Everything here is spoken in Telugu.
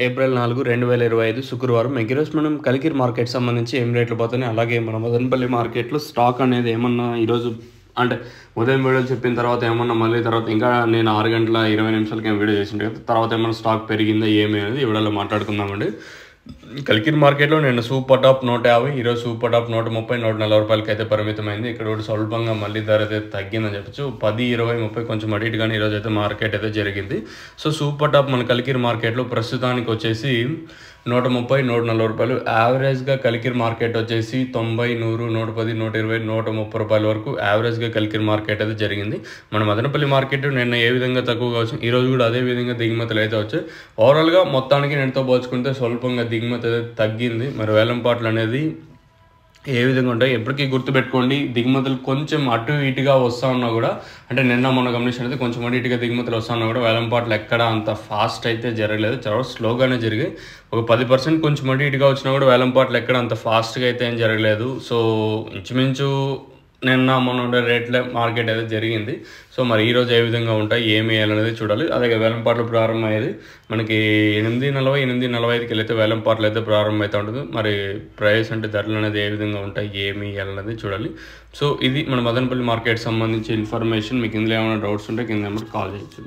ఏప్రిల్ 4, 2025 శుక్రవారం. ఈరోజు మనం కలికిరి మార్కెట్ సంబంధించి ఏం రేట్లు పోతున్నాయి, అలాగే మన మదనపల్లి మార్కెట్లో స్టాక్ అనేది ఏమన్నా ఈరోజు అంటే ఉదయం వీడియోలు చెప్పిన తర్వాత ఏమన్నా మళ్ళీ తర్వాత ఇంకా నేను 6 గంటల 20 నిమిషాలకి ఏం వీడియో చేసిండే కదా, తర్వాత ఏమన్నా స్టాక్ పెరిగిందా ఏమి అనేది ఈ వీడియోలో మాట్లాడుకుందామండి. కలికిరి మార్కెట్లో నేను సూపర్ టాప్ 150, ఈరోజు సూపర్ టాప్ 130, 140 రూపాయలకి అయితే పరిమితమైంది. ఇక్కడ కూడా స్వల్పంగా మళ్ళీ ధర అయితే తగ్గిందని చెప్పచ్చు. 10, 20, 30 కొంచెం అటు ఇటు కానీ ఈరోజు అయితే మార్కెట్ అయితే జరిగింది. సో సూపర్ టాప్ మన కలికిరి మార్కెట్లో ప్రస్తుతానికి వచ్చేసి 130, 140 రూపాయలు. యావరేజ్గా కలికిరి మార్కెట్ వచ్చేసి 90, 100, 110, 120, 130 రూపాయల వరకు యావరేజ్గా కలికిరి మార్కెట్ అయితే జరిగింది. మన మదనపల్లి మార్కెట్ నిన్న ఏ విధంగా తక్కువగా వచ్చింది, ఈరోజు కూడా అదే విధంగా దిగుమతులు అయితే వచ్చాయి. ఓవరాల్గా మొత్తానికి నేనుతో పోల్చుకుంటే స్వల్పంగా దిగుమతి అయితే తగ్గింది. మరి వేలంపాట్లు అనేది ఏ విధంగా ఉంటాయి ఎప్పటికీ గుర్తుపెట్టుకోండి. దిగుమతులు కొంచెం అటు ఇటుగా వస్తూ ఉన్నా కూడా, అంటే నిన్న మొన్న గమనించినట్లయితే కొంచెం అటు ఇటుగా దిగుమతులు వస్తూ ఉన్నా కూడా వేలంపాట్లు ఎక్కడ అంత ఫాస్ట్ అయితే జరగలేదు, చాలా స్లోగానే జరిగాయి. ఒక 10% కొంచెం అటు ఇటుగా వచ్చినా కూడా వేలంపాట్లు ఎక్కడ అంత ఫాస్ట్గా అయితే ఏం జరగలేదు. సో ఇంచుమించు నిన్న మొన్న రేట్ల మార్కెట్ అయితే జరిగింది. సో మరి ఈరోజు ఏ విధంగా ఉంటాయి ఏమి వేయాలనేది చూడాలి. అలాగే వేలంపాట్లు ప్రారంభమయ్యేది మనకి 8:40, 8:45కి వెళ్ళైతే వేలంపాట్లు అయితే ప్రారంభమవుతూ ఉంటుంది. మరి ప్రైస్ అంటే ధరలు అనేది ఏ విధంగా ఉంటాయి ఏమి వేయాలనేది చూడాలి. సో ఇది మన మదనపల్లి మార్కెట్ సంబంధించి ఇన్ఫర్మేషన్. మీకు ఇందులో ఏమైనా డౌట్స్ ఉంటే కింద నెంబర్ కాల్ చేయొచ్చు.